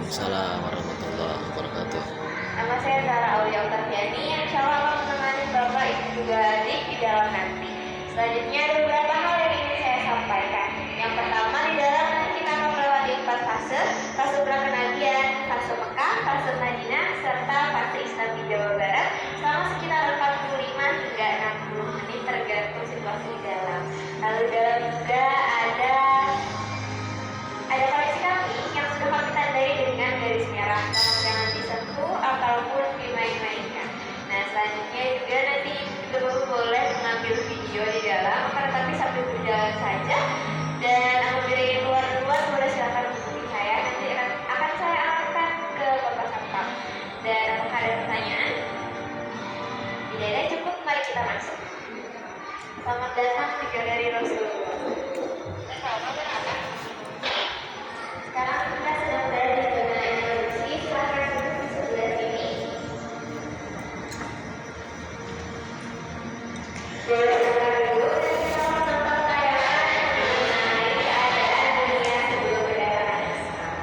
Waalaikumsalam warahmatullahi wabarakatuh. Nama saya Zara Aulia Oktaviani yang insya Allah akan menemani Bapak Ibu juga adik di dalam nanti. Selanjutnya ada beberapa hal yang ingin saya sampaikan. Yang pertama, di dalam nanti kita akan melewati 4 fase: fase prakenabian, fase Mekah, fase Madinah, serta fase Islam di Jawa Barat selama sekitar 45 hingga 60 menit tergantung situasi di dalam. Lalu dalam juga ada koleksi kami yang sudah kami tandai dengan garis merah, namun jangan disentuh ataupun dimain-mainkan. Nah, selanjutnya juga nanti juga Bapak boleh mengambil video di dalam, akan tetapi sambil berjalan saja. Dan apabila ingin keluar boleh silakan hubungi saya, nanti akan saya arahkan ke Bapak Satpam. Dan apakah ada pertanyaan? Tidak ada, cukup, mari kita masuk. Selamat datang di Galeri Rasulullah. Sekarang kita sedang berada di zona introduksi. Silahkan duduk di sebelah sini. Boleh silakan duduk dan kita menonton tayangan mengenai keadaan dunia sebelum kedatangan Islam.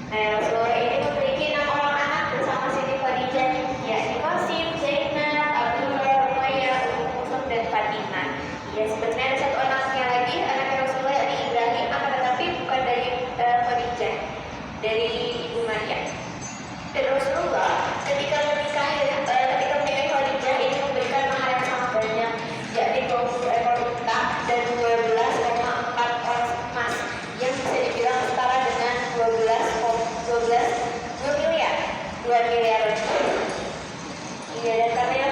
Nah, Rasulullah ini memiliki 6 orang anak bersama Siti Khadijah, yakni Qasim, Zainab, Abdullah, Ruqayyah, Ummu Kulsum, dan Fatimah. Ya, sebenarnya ada satu anaknya lagi, anak Rasulullah yakni Ibrahim, akan tetapi bukan dari Khadijah, dari Ibu Maryam. Dan Rasulullah ketika menikahi Khadijah ini memberikan mahar yang sangat banyak, yakni 20 ekor unta dan 12,4 oras emas, yang bisa dibilang setara dengan 2 miliar, 2 miliar lebih. Iya, dan karena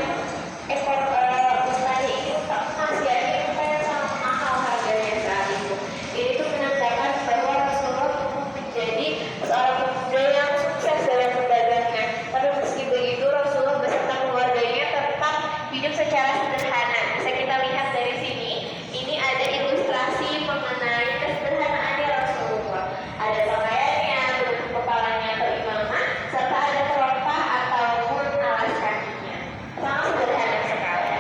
ekor unta ini unta emas, ya ini unta yang sangat mahal harganya saat itu. Ini tuh menandakan bahwa Rasulullah menjadi seorang pemuda yang sukses dalam berdagangnya. Tapi meski begitu, Rasulullah beserta keluarganya tetap hidup secara sederhana. Bisa kita lihat dari sini, ini ada ilustrasi mengenai kesederhanaannya Rasulullah. Ada pakaiannya, bentuk kepalanya atau imamah, serta ada teropah ataupun alas kakinya. Sangat sederhana sekali.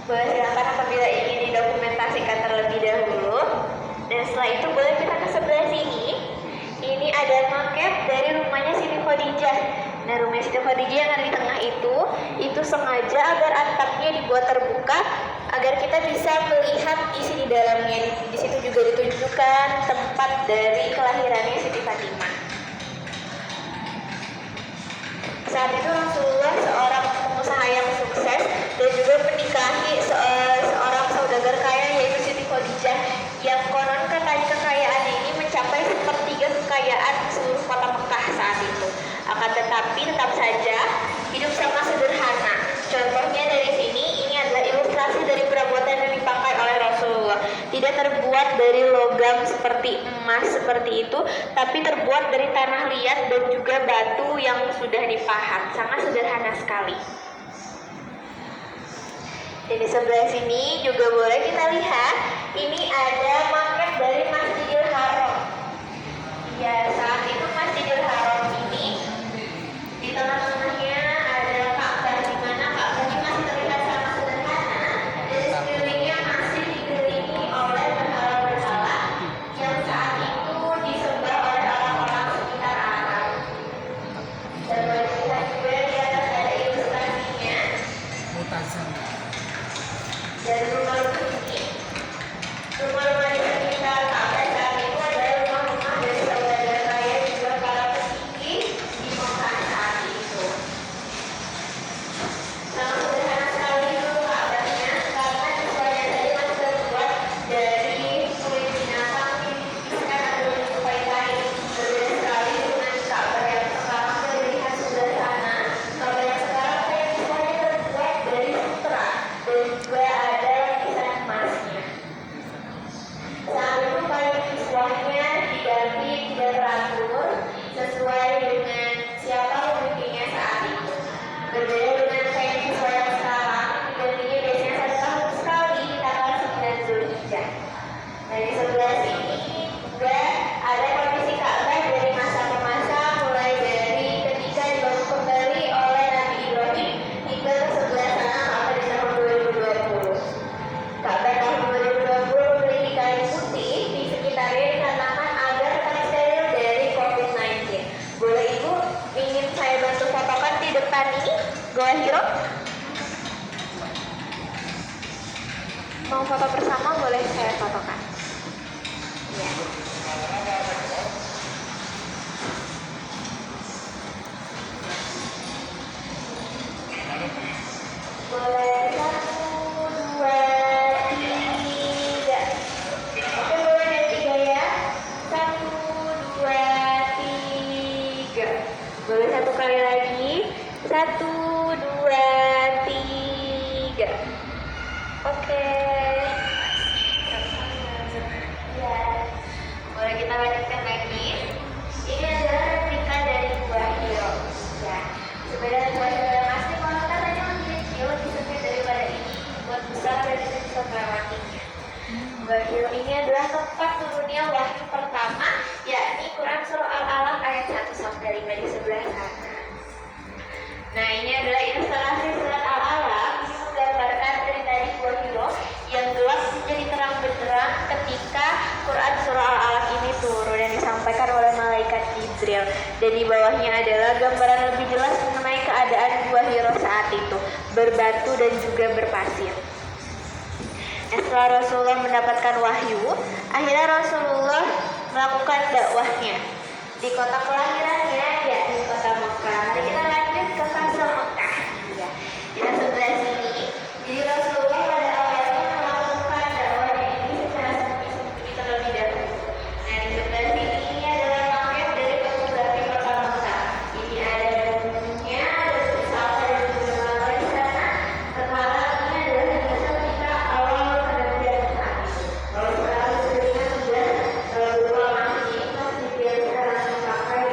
Boleh silakan apabila ingin didokumentasikan terlebih dahulu. Dan setelah itu boleh kita ke sebelah sini. Ini ada maket dari rumahnya Siti Khadijah. Nah, rumah Siti Khadijah yang ada di tengah itu sengaja agar atapnya dibuat terbuka agar kita bisa melihat isi di dalamnya. Di situ juga ditunjukkan tempat dari kelahirannya Siti Fatimah. Saat itu Rasulullah seorang pengusaha yang sukses dan juga menikahi seorang saudagar kaya yaitu Siti Khadijah, yang konon katanya kekayaannya ini mencapai 1/3 kekayaan seluruh kota Mekah saat itu. Akan tetapi tetap saja hidup sangat sederhana. Contohnya dari sini, ini adalah ilustrasi dari perabotan yang dipakai oleh Rasulullah. Tidak terbuat dari logam seperti emas seperti itu, tapi terbuat dari tanah liat dan juga batu yang sudah dipahat. Sangat sederhana sekali. Dan di sebelah sini juga boleh kita lihat, ini ada maket dari Masjidil Haram. Ya, saat itu Masjidil Haram ini di tengah-tengahnya ada Ka'bah, di mana Ka'bah ini masih terlihat sangat sederhana dan sekelilingnya masih dikelilingi oleh berhala-berhala yang saat itu disembah oleh orang-orang sekitar Arab. Dan boleh kita juga di atas ada ilustrasinya. Dan rumah-rumah di sekitar Ka'bah saat itu adalah rumah-rumah dari saudagar kaya juga para petinggi di Mekah saat itu. Sangat sederhana sekali itu Ka'bahnya, karena siswanya saja masih terbuat dari kulit binatang yang dipisahkan atau menyerupai kain. Berbeda sekali dengan Ka'bah yang sekarang terlihat sederhana. Ka'bah yang sekarang kayak siswanya terbuat dari sutra dan juga ada lapisan emasnya. Saat itu kain kiswahnya diganti dan teratur sesuai dengan siapa pemimpinnya saat itu. Berbeda dengan kain kiswah yang sekarang, digantinya biasanya 1 tahun sekali di tanggal 9 Zulhijjah. Nah, di sebelah sini juga ada kondisi Ka'bah dari masa ke masa, mulai dari ketika dibangun kembali oleh Nabi Ibrahim hingga ke sebelah sana Ka'bah di tahun 2020. Ka'bah tahun 2020 memiliki kain putih di sekitarnya dikatakan agar tetap steril dari COVID-19. Boleh Ibu ingin saya bantu fotokan di depan ini? Goa Hiro? Mau foto bersama boleh saya fotokan. Ya. Boleh 1, 2, 3. Oke, boleh dari 3 ya. 1, 2, 3. Boleh 1 kali lagi. 1, 2, 3. Oke. Ya. Boleh kita lanjutkan lagi. Ini adalah replika dari Gua Hiro. Ya. Sebenarnya Gua Hiro yang asli kalau kita tanya lebih kecil, lebih sempit daripada ini, buat besar dan kita bisa melewatinya. Gua Hiro ini adalah tempat turunnya wahyu pertama, yakni Quran Surah Al-Alaq ayat 1 sampai 5 di sebelah sana. Nah, ini adalah ilustrasi surat Al-Alaq. Ini menggambarkan cerita di Gua Hiro yang Dan di bawahnya adalah gambaran lebih jelas mengenai keadaan Gua Hiro saat itu, berbatu dan juga berpasir. Nah, setelah Rasulullah mendapatkan wahyu, akhirnya Rasulullah melakukan dakwahnya di kota kelahirannya, yakni kota Mekah. Mari kita lanjut ke fase Mekah. Ya, kita sebelah sini. Jadi Rasulullah pada awalnya melakukan dakwahnya ini secara sembunyi-sembunyi terlebih dahulu. Nah, di sebelah sini ini adalah maket dari topografi kota Mekah. Ini ada gunungnya, ada wisata dan juga lantai sana. Sekarang ini adalah desa kita awal pergantian Mekah. Kalau sekarang sudah sudah berupa masjid biasa dipakai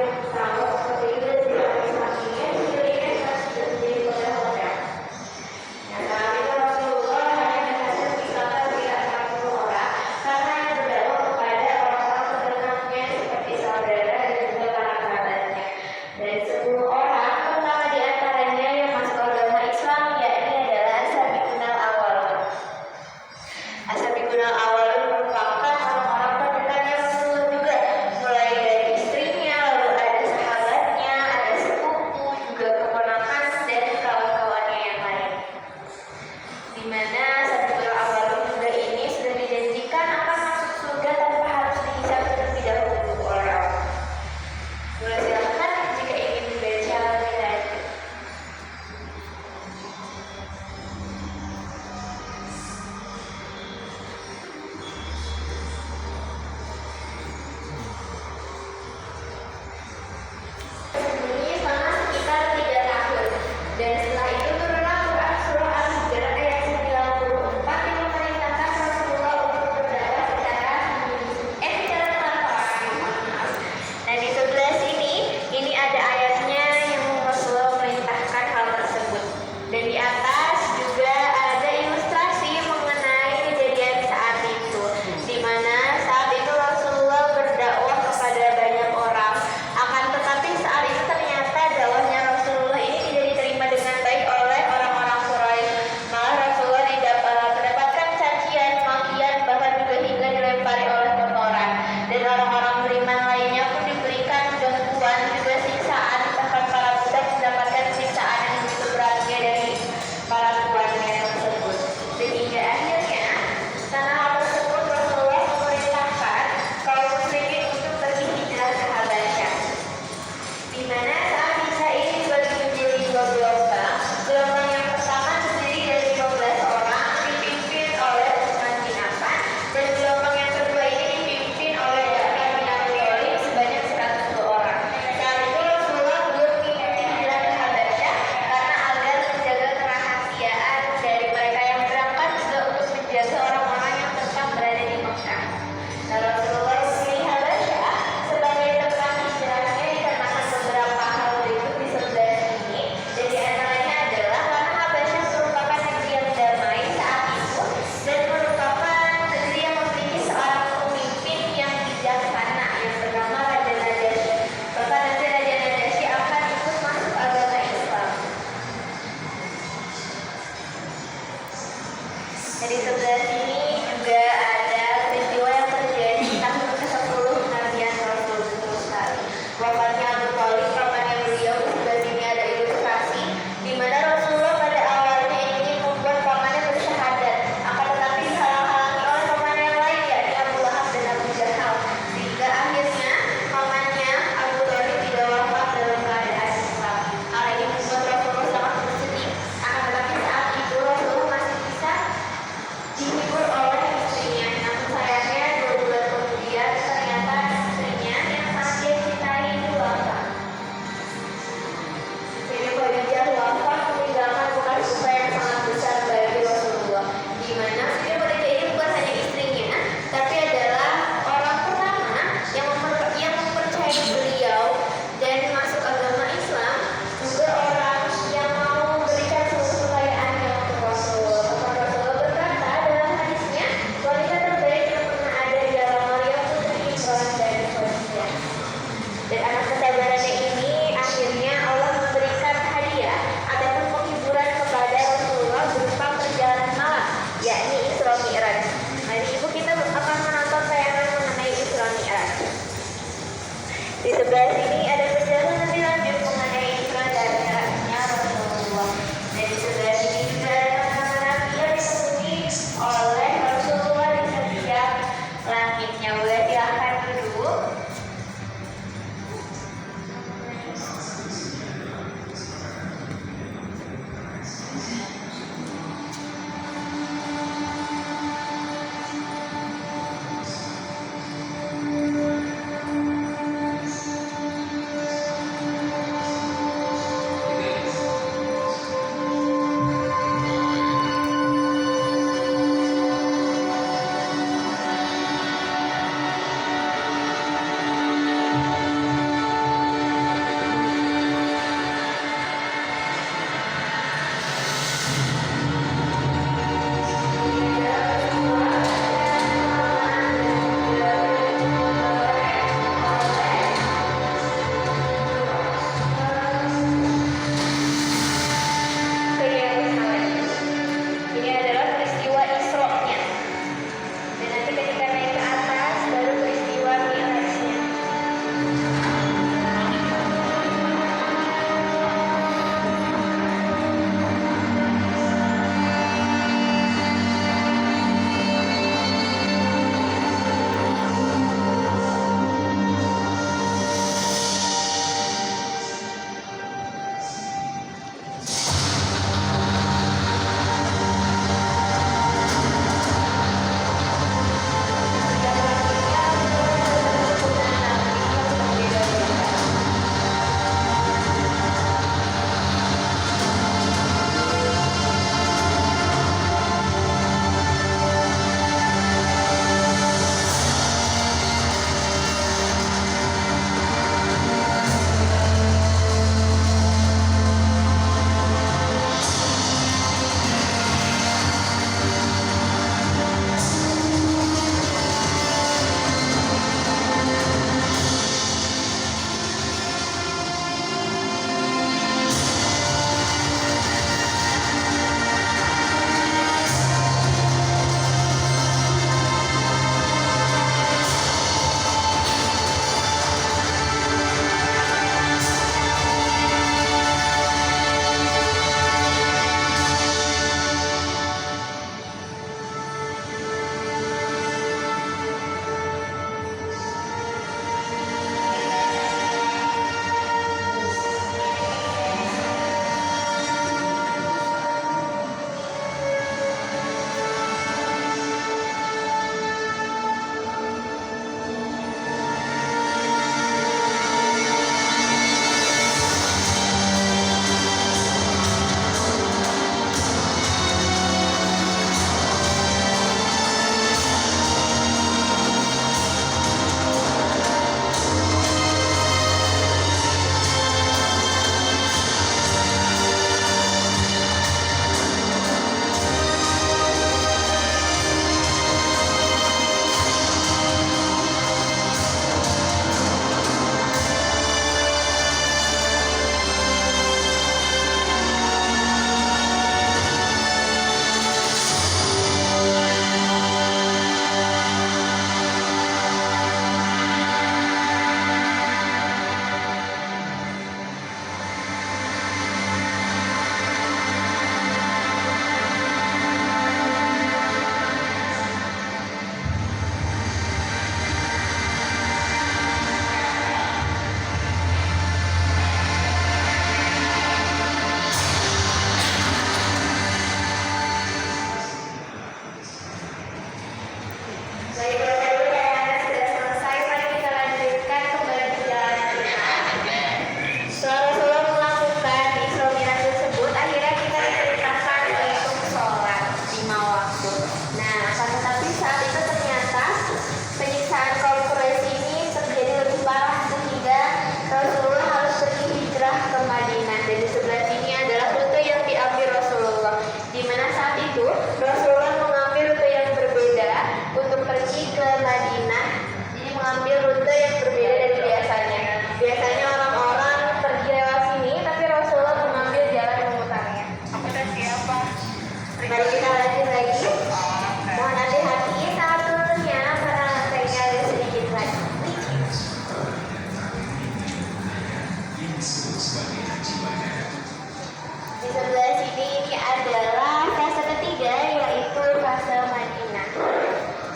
sebelah sini ini adalah fase ketiga, yaitu fase Madinah.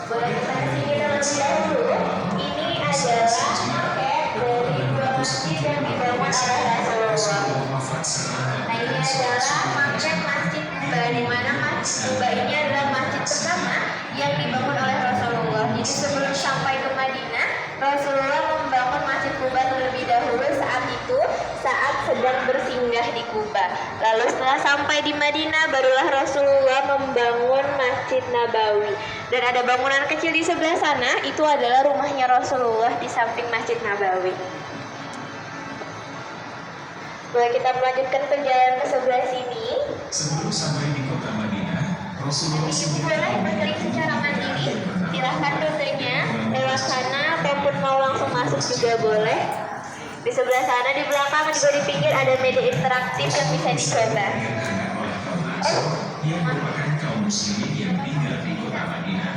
Boleh kita kesini terlebih dahulu. Ini adalah maket dari dua masjid yang dibangun oleh Rasulullah. Nah, ini adalah maket masjid Kuba, di mana masjid Kuba ini adalah masjid pertama yang dibangun oleh Rasulullah. Jadi sebelum sampai ke Madinah, Rasulullah membangun masjid Kuba terlebih dahulu saat sedang bersinggah di Kuba. Lalu setelah sampai di Madinah, barulah Rasulullah membangun Masjid Nabawi. Dan ada bangunan kecil di sebelah sana, itu adalah rumahnya Rasulullah di samping Masjid Nabawi. Boleh kita melanjutkan perjalanan ke sebelah sini. Sebelum sampai di kota Madinah, Rasulullah Ini boleh berkeliling secara mandiri. Silahkan rutenya lewat sana ataupun mau langsung masuk juga boleh. Di sebelah sana, di belakang juga di pinggir ada media interaktif yang bisa dicoba. yang merupakan kaum muslimin yang tinggal di kota Madinah.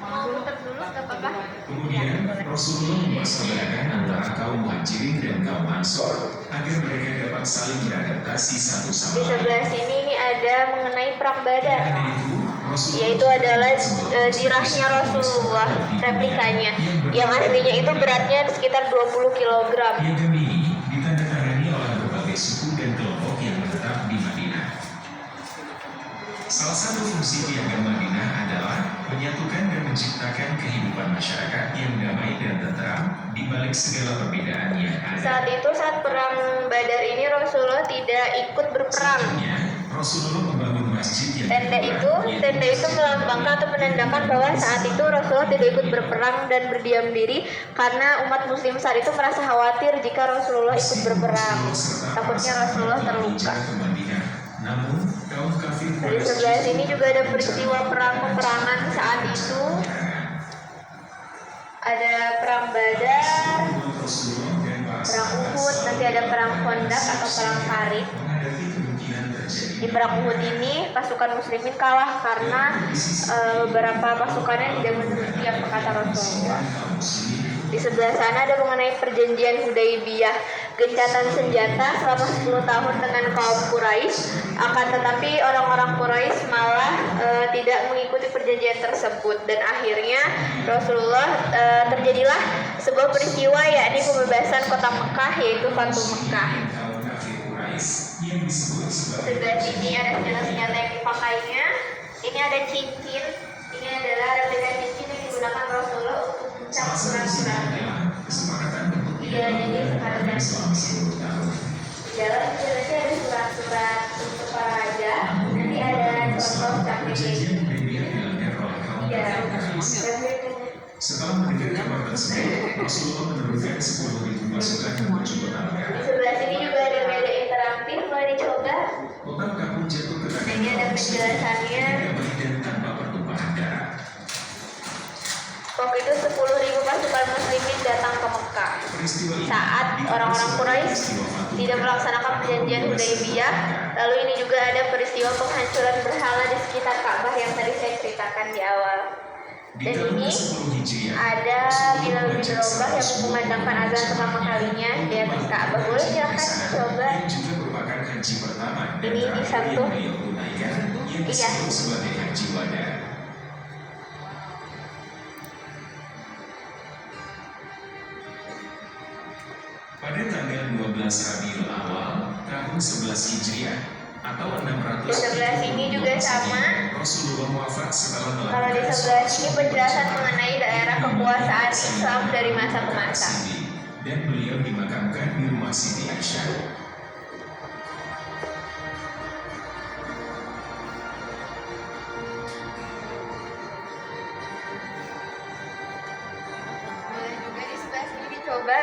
Mau muter dulu nggak apa-apa? Kemudian Rasulullah memasyarakatkan antara kaum muhajirin dan kaum ansor agar mereka dapat saling beradaptasi satu sama Di lain. sebelah sini ini ada mengenai perang Badar, Karena itu, Rasulullah yaitu adalah zirahnya Rasulullah, replikanya, yang aslinya itu beratnya sekitar 20 kg. Piagam ini ditandatangani oleh berbagai suku dan kelompok yang menetap di Madinah. Salah satu fungsi piagam Madinah adalah menyatukan dan menciptakan kehidupan masyarakat yang damai dan tentram di balik segala perbedaan yang ada. Saat perang Badar ini Rasulullah tidak ikut berperang. Selanjutnya, Rasulullah membangun masjid yang Tenda itu melambangkan atau menandakan bahwa saat itu Rasulullah tidak ikut berperang dan berdiam diri karena umat muslim saat itu merasa khawatir jika Rasulullah ikut berperang. Takutnya Rasulullah terluka. Namun, kaum kafir Di sebelah sini juga ada peristiwa peperangan saat itu. Ada perang Badar, perang Uhud, nanti ada perang Khandaq atau perang Karib. Di perang Uhud ini pasukan muslimin kalah karena beberapa pasukannya tidak menuruti apa kata Rasulullah. Di sebelah sana ada mengenai perjanjian Hudaibiyah, gencatan senjata selama 10 tahun dengan kaum Quraisy. Akan tetapi orang-orang Quraisy malah tidak mengikuti perjanjian tersebut, dan akhirnya Rasulullah terjadilah sebuah peristiwa, yakni pembebasan kota Mekah, yaitu Fatu Mekah. Sebelah sini ada senjata-senjata yang dipakainya. Ini ada cincin. Ini adalah replika cincin yang digunakan Rasulullah untuk mencap surat-surat. Iya, jadi sekarang dan di dalam jelasnya ada surat-surat untuk para raja. Nanti ada contoh capnya. Iya. Setelah mendengar kabar tersebut, Rasulullah menurunkan 10.000 pasukan menuju kota Mekah. Di sebelah sini juga ada media interaktif, boleh dicoba. Kota Mekah pun jatuh ke tangan Ini ada penjelasannya. dan tanpa pertumpahan darah. Waktu itu 10.000 pasukan muslimin datang ke Mekah. Peristiwa ini Saat orang-orang Quraisy tidak melaksanakan perjanjian Hudaibiyah. Lalu ini juga ada peristiwa penghancuran berhala di sekitar Ka'bah yang tadi saya ceritakan di awal. Dan ini ada Bilal bin Rabah yang mengumandangkan azan pertama kalinya di atas Ka'bah. Boleh silahkan coba. Ini di satu. Iya. Pada tanggal 12 Rabiul Awal tahun 11 Hijriah atau 600. Di sebelah sini juga sama. Rasulullah wafat setelah Kalau di sebelah sini penjelasan mengenai daerah kekuasaan Islam dari masa ke masa. Dan beliau dimakamkan di rumah Siti Aisyah. Boleh juga di sebelah sini dicoba.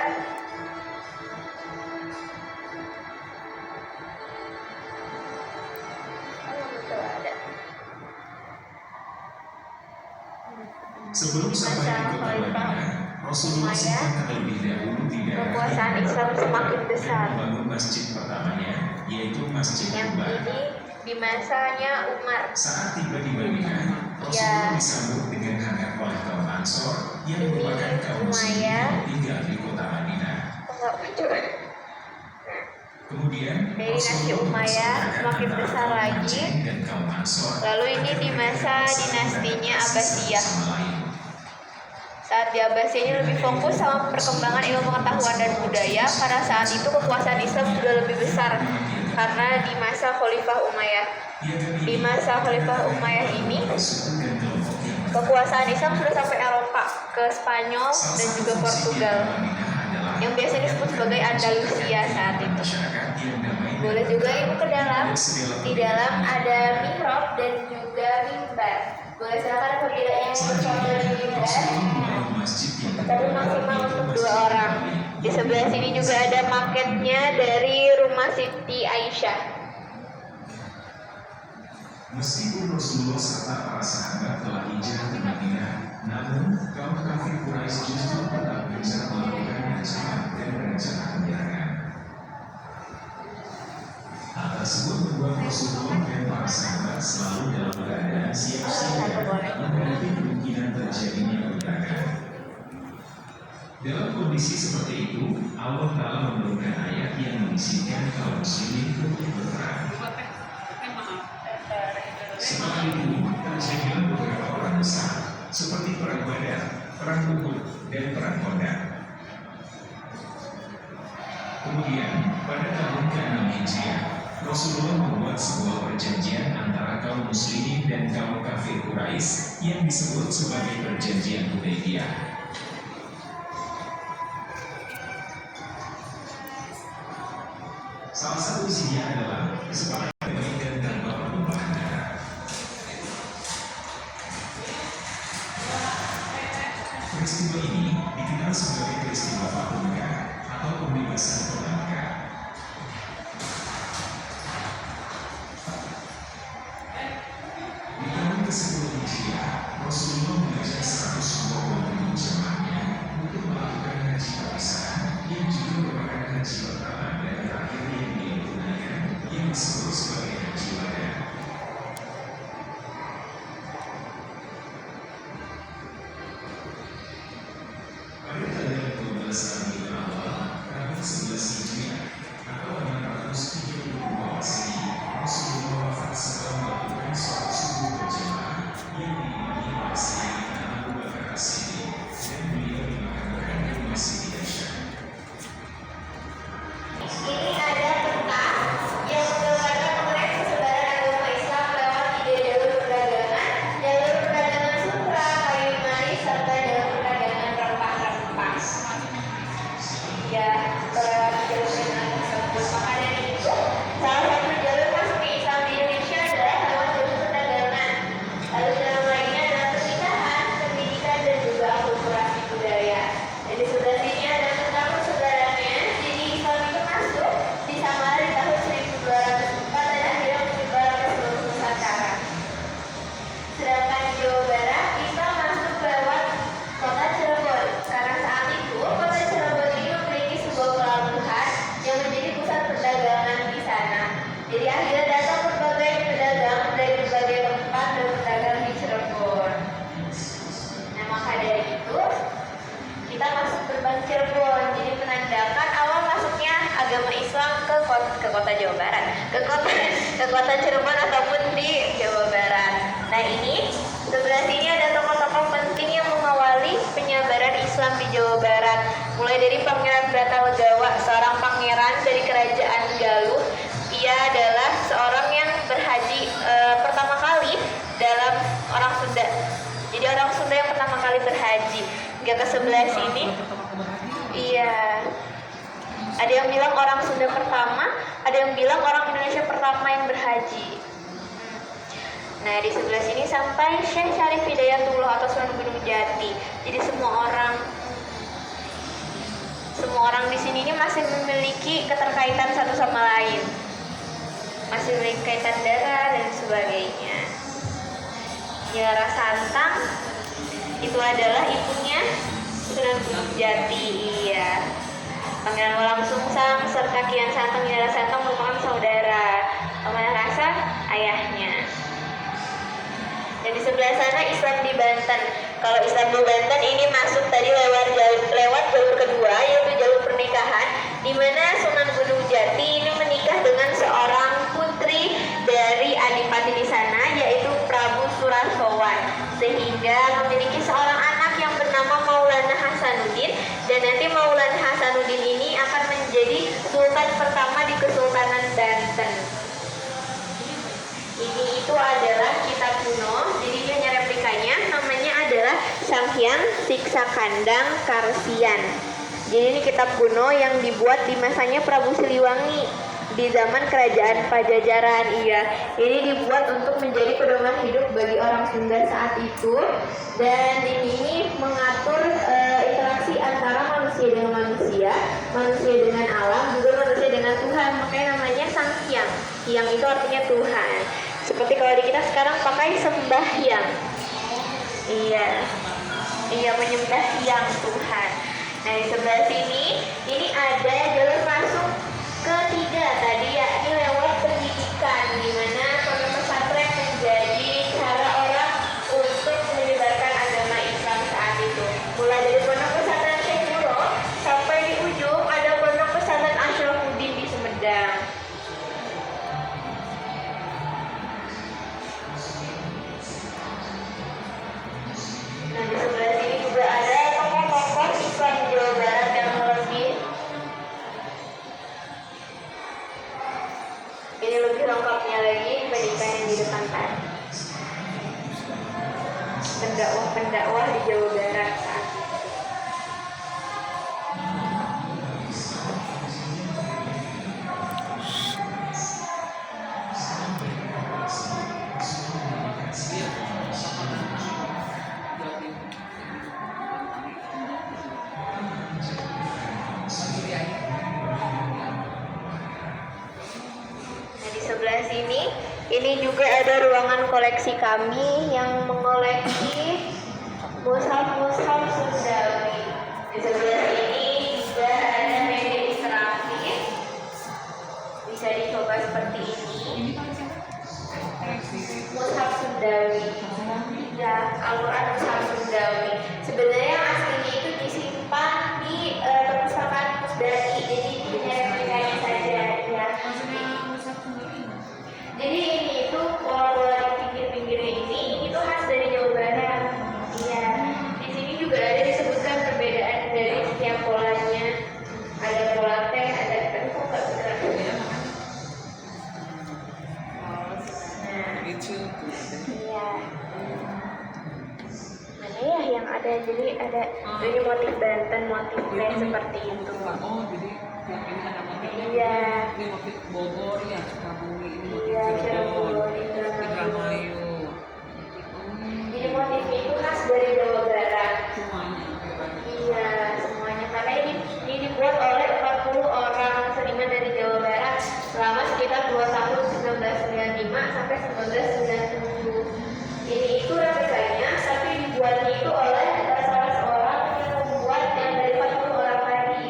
Sebelum sampai di kota Madinah, Rasulullah sempat terlebih dahulu di daerah Kekuasaan Islam semakin besar. membangun masjid pertamanya, yaitu Masjid Yang Kuba. ini di masanya Umar. Saat tiba di Madinah, Rasulullah disambut dengan hangat oleh kaum Ansor yang merupakan kaum muslim yang tinggal di kota Madinah. Kemudian dari dinasti Umayyah semakin besar lagi. Lalu ini di masa dinastinya Abbasiyah. Saat di Abbasiyah ini lebih fokus sama perkembangan ilmu pengetahuan dan budaya. Pada saat itu kekuasaan Islam sudah lebih besar karena di masa Khalifah Umayyah. Di masa Khalifah Umayyah ini kekuasaan Islam sudah sampai Eropa, ke Spanyol dan juga Portugal, yang biasa disebut sebagai Andalusia saat itu. Boleh juga ibu ke dalam. Di dalam ada mihrab dan juga mimbar. Boleh silakan apabila yang di mimbar. Tapi maksimal untuk 2 orang. Di sebelah sini juga ada maketnya dari rumah Siti Aisyah. Meskipun Rasulullah serta para sahabat telah hijrah ke Madinah, namun kaum kafir Quraisy justru tetap gencar melakukan ancaman dan rencana penyerangan. Hal tersebut membuat Rasulullah dan para sahabat selalu dalam keadaan siap-siaga menghadapi kemungkinan terjadinya penyerangan. Dalam kondisi seperti itu, Allah Ta'ala menurunkan ayat yang mengizinkan kaum muslimin untuk berperang. Setelah itu, terjadilah beberapa perang besar, seperti perang Badar, perang Uhud, dan perang Khandaq. Kemudian, pada tahun ke-6 Hijriah, Rasulullah membuat sebuah perjanjian antara kaum muslimin dan kaum kafir Quraisy yang disebut sebagai perjanjian Hudaybiyah. Salah satu isinya adalah kesepakatan dan tanpa perubahan darah. Peristiwa ini dikenal sebagai peristiwa Fathu Mekah atau pembebasan kota Mekah. Di tahun ke-10 Hijriah, Rasulullah mengajak 120 jemaahnya untuk melakukan haji perpisahan yang juga merupakan haji pertama dan terakhir yang dilakukan, yang disebut sebagai haji wada. Pada tanggal 12 Rabiul Awal, tahun 11 Hijriah, atau 632 Masehi, Rasulullah wafat setelah melakukan sholat subuh berjamaah yang diimami oleh Sayyidina Abu Bakar As-Siddiq dan beliau dimakamkan di rumah Siti Aisyah. Ini ada peta yang menggambarkan mengenai persebaran agama Islam lewat ide jalur perdagangan sutra, kayu manis, serta jalur perdagangan rempah-rempah. Ya, lewat jalur perdagangan tersebut. Maka dari itu, salah satu jalur masuk Islam di Indonesia adalah lewat jalur perdagangan. Lalu jalur lainnya adalah pernikahan, pendidikan, dan juga akulturasi budaya. Dan di sebelah sini ada tentang persebarannya. Jadi Islam itu masuk di Samara di tahun 1204 dan akhirnya menyebar ke seluruh Nusantara. Sedangkan di Jawa Barat, Islam masuk lewat kota Cirebon. Karena saat itu, kota Cirebon ini memiliki sebuah pelabuhan yang menjadi pusat perdagangan di sana. Jadi akhirnya datang berbagai pedagang dari berbagai tempat dan berdagang di Cirebon. Nah, maka dari itu, kita masuk gerbang Cirebon, jadi menandakan awal masuknya agama Islam ke kota Jawa Barat, ke kota Cirebon ataupun di Jawa Barat. Nah, ini sebelah sini ada tokoh-tokoh penting yang mengawali penyebaran Islam di Jawa Barat, mulai dari Pangeran Bratalegawa, seorang pangeran dari kerajaan Galuh. Ia adalah seorang yang berhaji pertama kali dalam orang Sunda. Jadi orang Sunda yang pertama kali berhaji. Hingga ke sebelah sini, iya, ada yang bilang orang Sunda pertama, ada yang bilang orang Indonesia pertama yang berhaji. Nah, di sebelah sini sampai Syekh Syarif Hidayatullah atau Sunan Gunung Jati. Jadi semua orang di sini ini masih memiliki keterkaitan satu sama lain, masih memiliki kaitan darah dan sebagainya. Ya, Rara Santang itu adalah ibunya Sunan Gunung Jati. Iya. Pangeran Walang Sungsang serta Kian Santang dan Rara Santang merupakan saudara. Paman Rasa ayahnya. Dan di sebelah sana Islam di Banten. Kalau Islam di Banten ini masuk tadi lewat jalur kedua, yaitu jalur pernikahan, di mana Sunan Gunung Jati ini sehingga memiliki seorang anak yang bernama Maulana Hasanuddin, dan nanti Maulana Hasanuddin ini akan menjadi sultan pertama di Kesultanan Banten. Ini itu adalah kitab kuno, jadi ini hanya replikanya, namanya adalah Sang Hyang Siksa Kandang Karsian. Jadi ini kitab kuno yang dibuat di masanya Prabu Siliwangi di zaman kerajaan Pajajaran. Iya, ini dibuat untuk menjadi pedoman hidup bagi orang Sunda saat itu, dan ini mengatur interaksi antara manusia dengan manusia, manusia dengan alam, juga manusia dengan Tuhan. Makanya namanya Sang Hyang. Hyang itu artinya Tuhan. Seperti kalau di kita sekarang pakai sembahyang. Iya, menyembah Hyang Tuhan. Nah, di sebelah sini ini ada jalur masuk ketiga tadi, yakni lewat pendidikan, di mana pondok pesantren menjadi cara orang untuk menyebarkan agama Islam saat itu. Mulai dari pondok pesantren Syekh Nuro sampai di ujung ada pondok pesantren Asyrafuddin di Sumedang. Nah, di sebelah sini juga ada tokoh-tokoh Islam di Jawa Barat yang lebih lengkapnya lagi dibandingkan yang di depan tadi. Pendakwah di Jawa Barat saat itu. Sebelah sini, ini juga ada ruangan koleksi kami yang mengoleksi mushaf-mushaf Sundawi. Di sebelah sini juga ada media interaktif, bisa dicoba seperti ini. Mushaf Sundawi, ya, Al-Quran mushaf Sundawi. Sebenarnya aslinya itu disimpan di perpustakaan Pusdaki, jadi hanya replikanya saja, ya. Jadi ini itu pola-pola di pinggir-pinggirnya ini itu khas dari Jawa Barat. Iya. Di sini juga ada disebutkan perbedaan dari setiap polanya. Ada pola teh, ada kok nggak benar. Nah, iya. Mana ya yang ada? Jadi ada ini motif Banten, motif teh seperti itu. Oh, jadi yang ini ada motif. Iya. Ini motif Bogor ya, Sukabumi ini motif Iya, Cirebon, Indramayu. Indramayu. Jadi motif itu khas dari Jawa Barat. Semuanya. Iya, semuanya. Karena ini dibuat oleh 40 orang seniman dari Jawa Barat selama sekitar 2 tahun 1995 sampai 1997. Ini itu replikanya, tapi dibuatnya itu oleh salah seorang yang membuat yang dari 40 orang tadi.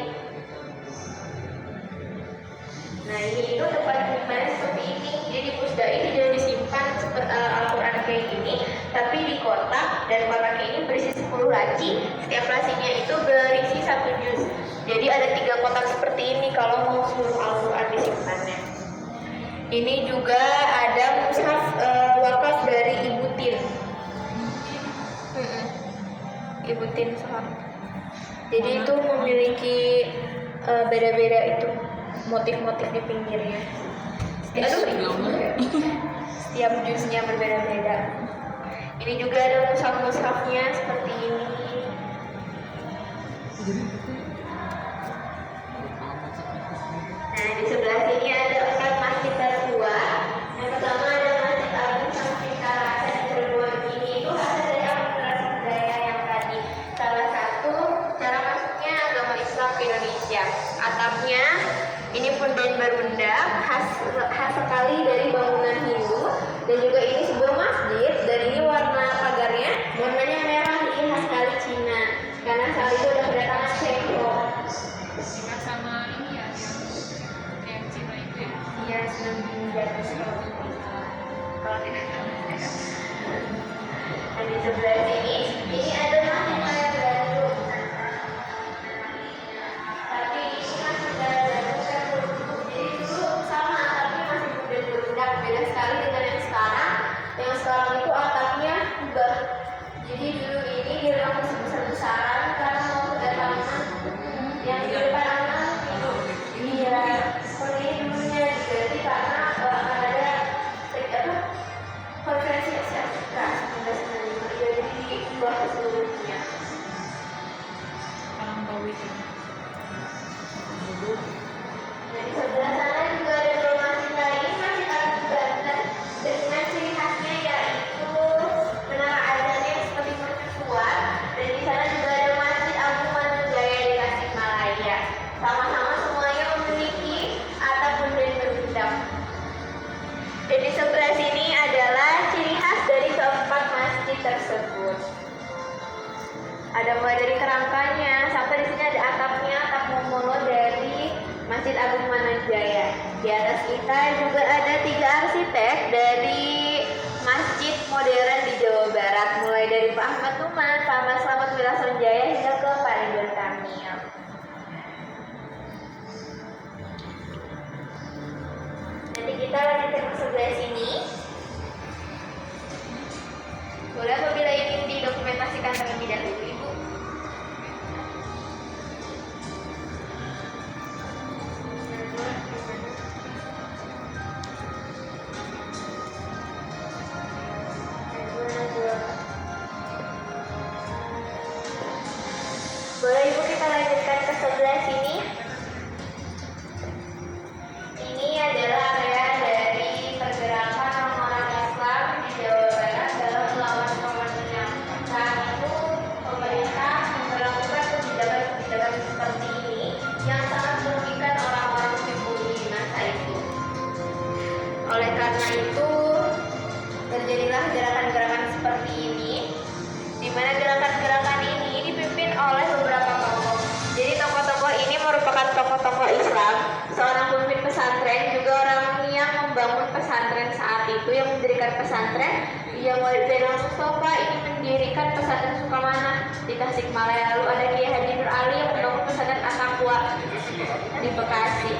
Nah, ini itu tempat penyimpanan seperti ini. Jadi pusda ini jadi disimpan seperti Al-Quran kayak gini, tapi di kotak, dan kotaknya ini berisi 10 laci. Setiap lacinya itu berisi 1 juz. Jadi ada 3 kotak seperti ini kalau mau seluruh Al-Quran disimpannya. Ini juga ada mushaf wakaf dari Ibu Tin. Ibu Tin Sohar. Jadi itu memiliki beda-beda itu motif-motif di pinggirnya. Setiap juznya berbeda-beda. Ini juga ada mushaf-mushafnya seperti ini. Nah, di sebelah sini ada 4 masjid tertua. Yang pertama ada Masjid Agung Sampai Karasa di Cirebon. Ini itu hasil dari akulturasi budaya yang tadi. Salah satu cara masuknya agama Islam ke Indonesia. Atapnya ini punden berunda, khas sekali dari bangunan Hindu. Dan juga ini sebuah masjid, dan ini warna pagarnya warnanya merah, ini khas sekali Cina. Karena saat itu udah kedatangan Ceko. Sama ini ya, yang Cina itu ya. Iya, senang menjadi kalau tidak salah. Dan di sebelah sini, ini ada masjid Raya Bandung. Tapi ini masjid Raya Bandung kan berbentuk, jadi dulu sama atapnya masih bunden berundak, beda sekali dengan yang sekarang. Yang sekarang itu atapnya ubah, Jaya. Di atas kita juga ada 3 arsitek dari masjid modern di Jawa Barat, mulai dari Pak Ahmad Tuman, Pak Ahmad Slamet Wilasonjaya hingga ke Pak Ridwan Kamil. Nanti kita lanjutkan ke sebelah sini. Boleh apabila ingin didokumentasikan terlebih dahulu, Ibu. Boleh Ibu kita lanjutkan ke sebelah sini. Ini adalah area dari pergerakan orang-orang Islam di Jawa Barat dalam melawan kolonial. Saat itu pemerintah memperlakukan kebijakan-kebijakan seperti ini yang sangat merugikan orang-orang pribumi di masa itu. Oleh karena itu terjadilah gerakan-gerakan seperti ini, di mana gerakan-gerakan ini dipimpin oleh beberapa tokoh. Jadi tokoh-tokoh ini merupakan tokoh-tokoh Islam, seorang pemimpin pesantren, juga orang yang membangun pesantren saat itu, yang mendirikan pesantren. Yang Zainal Mustafa ini mendirikan pesantren Sukamana di Tasikmalaya. Lalu ada Kiai Haji Nur Ali yang membangun pesantren At-Taqwa di Bekasi.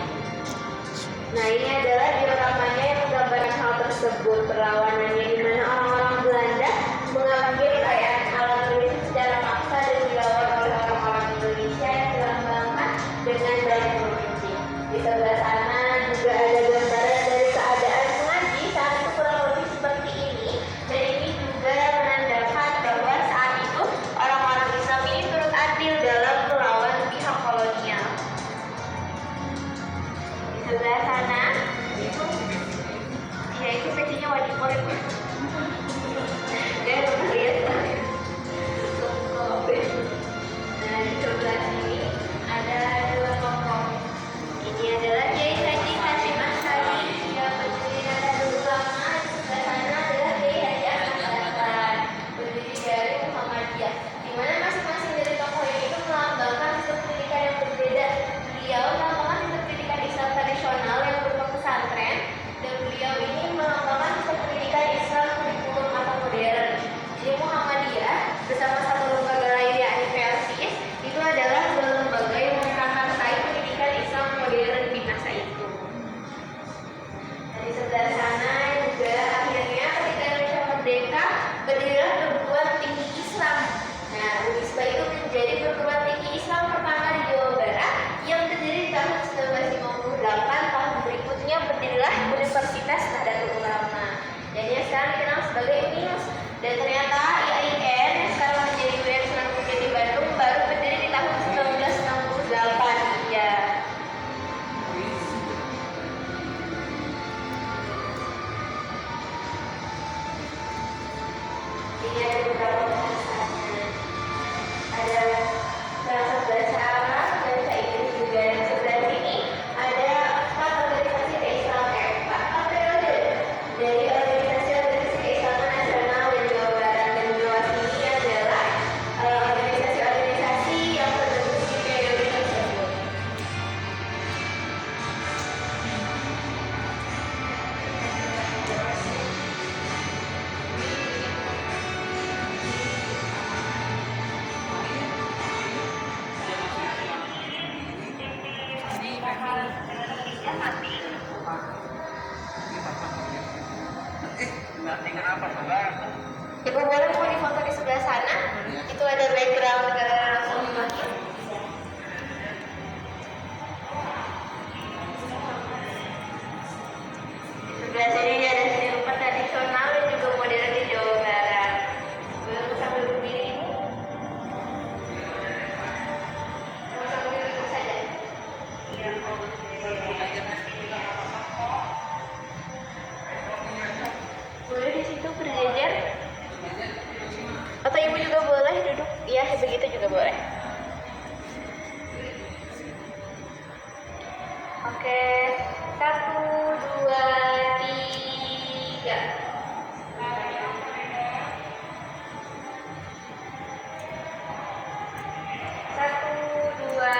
Nah, ini adalah dioramanya yang menggambarkan hal tersebut, perlawanannya, di mana orang-orang Belanda mengambil kekayaan alam Indonesia secara paksa dan dilawan oleh orang-orang Indonesia yang dilambangkan dengan banyak provinsi. Di sebelah sana juga ada gambaran dari keadaan mengaji saat itu kurang lebih seperti ini, dan ini juga menandakan bahwa saat itu orang-orang Islam ini turut andil dalam melawan pihak kolonial. Di sebelah sana itu ya itu pecinya wajib murid. Dan lihat nah di sebelah sini ada 2 tokoh. Ini adalah Kiai Haji Hashim Asy'ari yang berdiri Nahdlatul Ulama. Di sebelah sana adalah Kiai Haji Ahmad Dahlan, berdiri dari Muhammadiyah. Di mana masing-masing dari tokoh ini itu melambangkan sistem pendidikan yang berbeda. Beliau melambangkan sistem pendidikan Islam tradisional yang berupa pesantren, dan beliau ini melambangkan sistem pendidikan Islam kurikulum atau modern. Jadi Muhammadiyah bersama satu lembaga lain yakni PLCIS itu adalah 2 lembaga yang memprakarsai pendidikan Islam modern di masa itu. Di sebelah sana juga akhirnya ketika Indonesia merdeka berdirilah perguruan tinggi Islam. Nah, UNISBA itu menjadi perguruan tinggi Islam pertama di Jawa Barat yang berdiri di tahun 1958. Tahun berikutnya berdirilah Universitas Nahdlatul Ulama, dan yang sekarang dikenal sebagai UNIUS. Dan ternyata IAIN yang sekarang menjadi UIN Sunan Gunung di Bandung baru berdiri di tahun 1968. Ya. Ini ada beberapa bahasanya. Ada bahasa Arab, bahasa Inggris juga. Dan sebelah sini ada 4 organisasi keislaman, 4 periode dari organisasi keislaman nasional dan Jawa Barat. Dan di bawah sini adalah organisasi-organisasi yang terbentuk di periode tersebut. Ibu boleh mau difoto di sebelah sana? Itu ada background negara Rasulullah. Di sebelah sini ada seni rupa tradisional dan juga modern di Jawa Barat. Boleh sambil berdiri Ibu? Sambil duduk saja. Boleh di situ berjejer? Atau Ibu juga boleh duduk? Ya, begitu juga boleh. Oke, 1, 2, 3. 1, 2,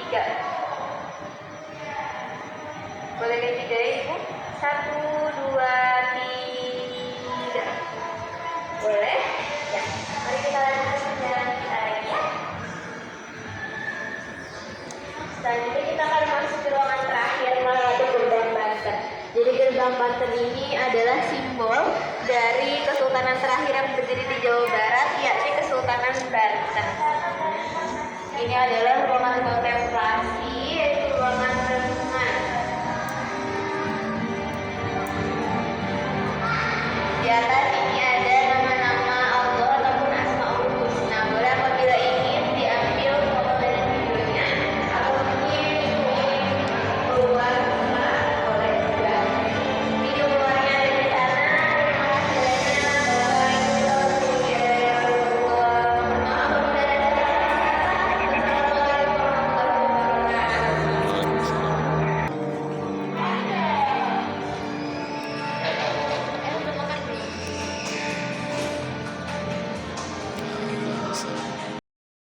3. 1, 2, 3. Boleh? Ya. Mari kita lanjutkan perjalanan kita lagi ya. Selanjutnya kita akan masuk ke ruangan terakhir melewati gerbang Banten. Jadi gerbang Banten ini adalah simbol dari kesultanan terakhir yang berdiri di Jawa Barat, yakni Kesultanan Banten. Ini adalah ruangan